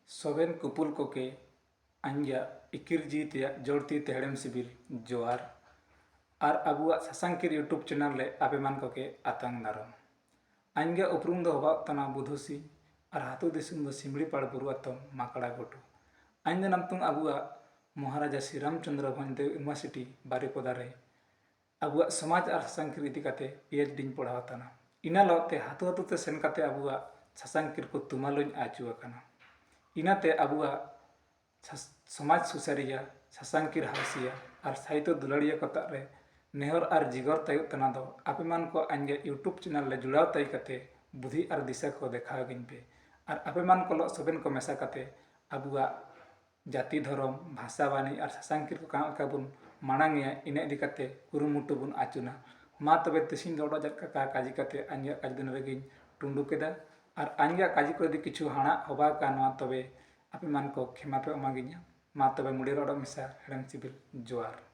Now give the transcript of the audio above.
ᱥᱚᱵᱮᱱ ᱠᱩᱯᱩᱞ ᱠᱚᱜᱮ ᱟᱸᱡᱟ ᱤᱠᱤᱨ ᱡᱤᱛ ᱨᱮᱭᱟᱜ ᱡᱚᱲᱛᱤ ᱛᱮ ᱦᱮᱲᱮᱢ ᱥᱤᱵᱤᱞ ᱡᱚᱦᱟᱨ ᱟᱨ ᱟᱵᱚᱣᱟᱜ ᱥᱟᱥᱟᱝᱠᱤᱨ ᱤᱭᱩᱴᱩᱵᱽ ᱪᱮᱱᱮᱞ ᱨᱮ ᱟᱯᱮᱢᱟᱱ ᱠᱚᱜᱮ ᱟᱛᱟᱝ ᱫᱟᱨᱟᱢ ᱟᱸᱡᱟ ᱩᱯᱨᱩᱢ ᱫᱚ ᱦᱚᱵᱟᱜ ᱛᱟᱱᱟ ᱵᱩᱫᱷᱩᱥᱤ ᱟᱨ ᱦᱟᱹᱛᱩ ᱫᱤᱥᱚᱢ ᱫᱚ ᱥᱤᱢᱲᱤ ᱯᱟᱲ ᱵᱩᱨᱩ ᱟᱛᱚᱢ ᱢᱟᱠᱲᱟ ᱜᱷᱩᱴᱩ ᱟᱸᱡᱟ ᱱᱟᱢᱛᱩᱝ ᱟᱵᱚᱣᱟᱜ ᱢᱚᱦᱟᱨᱟᱡᱟ ᱥᱨᱤᱨᱟᱢ ᱪᱚᱱᱫᱨᱚ ᱵᱷᱚᱸᱡᱽᱫᱮᱣ ᱤᱭᱩᱱᱤᱵᱷᱟᱨᱥᱤᱴᱤ ᱵᱟᱨᱤᱯᱚᱫᱟ ᱨᱮ ᱟᱵᱚᱣᱟᱜ ᱥᱚᱢᱟᱡᱽ ᱟᱨ ᱥᱟᱥᱟᱝᱠᱤᱨ ᱤᱫᱤ ᱠᱟᱛᱮ PhD ᱯᱟᱲᱦᱟᱣ ᱛᱟᱱᱟ ᱤᱱᱟᱹ ᱞᱟᱣᱛᱮ ᱦᱟᱹᱛᱩ ᱦᱟᱹᱛᱩ ᱛᱮ ᱥᱮᱱ ᱠᱟᱛᱮ ᱟᱵᱚᱣᱟᱜ ᱥᱟᱥᱟᱝᱠᱤᱨ ᱠᱚ ᱛᱩᱢᱟᱹᱞᱩᱧ ᱟᱹᱪᱩ ᱟᱠᱟᱱᱟ ᱤᱱᱟᱹᱛᱮ ᱟᱵᱚᱣᱟᱜ ᱥᱚᱢᱟᱡᱽ ᱥᱩᱥᱟᱹᱨᱤᱭᱟᱹ ᱥᱟᱥᱟᱝᱠᱤᱨ ᱦᱟᱣᱥᱤᱭᱟᱹ ᱟᱨ ᱥᱟহিত্য ᱫᱩᱞᱟᱹᱲᱤᱭᱟᱹ ᱠᱚ ᱛᱟᱜ ᱨᱮ ᱱᱮᱦᱚᱨ ᱟᱨ ᱡᱤᱜᱚᱨ ᱛᱟᱭᱚᱜ ᱛᱟᱱᱟ ᱫᱚ ᱟᱯᱮᱢᱟᱱ ᱠᱚ ᱟᱸᱡᱟ ᱤᱭᱩᱴᱩᱵᱽ ᱪᱮᱱᱮᱞ ᱨᱮ ᱡᱩᱲᱟᱣ ᱛᱟᱭ ᱠᱟᱛᱮ ᱵᱩᱫᱷᱤ ᱟᱨ ᱫᱤᱥᱟᱹ ᱠᱚ ᱫᱮᱠᱷᱟᱣ ᱟᱹᱧ ᱯᱮ ᱟᱨ ᱟᱯᱮᱢᱟᱱ ᱠᱚ ᱥᱚᱵᱮᱱ ᱠᱚ ᱢᱮᱥᱟ ᱠᱟᱛᱮ ᱟᱵᱚᱣᱟᱜ ᱡᱟᱹᱛᱤ ᱫᱷᱚᱨᱚᱢ ᱵᱷᱟᱥᱟ ᱵᱟᱱᱤ ᱟᱨ ᱥᱟᱥᱟᱝᱠᱤᱨ ᱠᱚ ᱠᱟᱸᱜ ᱞᱮᱠᱟ ᱵᱚᱱ ᱢᱟᱲᱟᱝᱮᱭᱟ ᱤᱱᱟᱹ ᱤᱫᱤ ᱠᱟᱛᱮ ᱠᱩᱨᱩᱢᱩᱴᱩ ᱵᱚᱱ ᱟᱪᱩᱱᱟ ᱢᱟ ᱛᱚᱵᱮ ᱛᱤᱥᱤᱧ ᱨᱚᱲ ᱡᱟᱨᱠᱟ ᱠᱟᱡᱤ ᱠᱟᱛᱮ ᱟᱸᱡᱟ ᱠᱟᱡ ᱫᱤᱱ ᱨᱮᱜᱮᱧ ᱴᱩᱸᱰᱩ ᱠᱮᱫᱟ ᱟᱨ ᱟᱸᱡᱟ ᱠᱟᱡᱤ ᱠᱚ ᱡᱩᱫᱤ ᱠᱤᱪᱷᱩ ᱦᱟᱲᱟᱜ ᱦᱚᱵᱟ ᱠᱟᱱᱟ ᱛᱚᱵᱮ ᱟᱯᱮᱢᱟᱱ ᱠᱚ ᱠᱷᱮᱢᱟ ᱯᱮ ᱮᱢᱟᱜᱤᱧᱟ ᱢᱟ ᱛᱚᱵᱮ ᱢᱩᱲᱤ ᱨᱚᱲ ᱢᱮᱥᱟ ᱦᱮᱲᱮᱢ ᱥᱤᱵᱤᱞ ᱡᱚᱦᱟᱨ।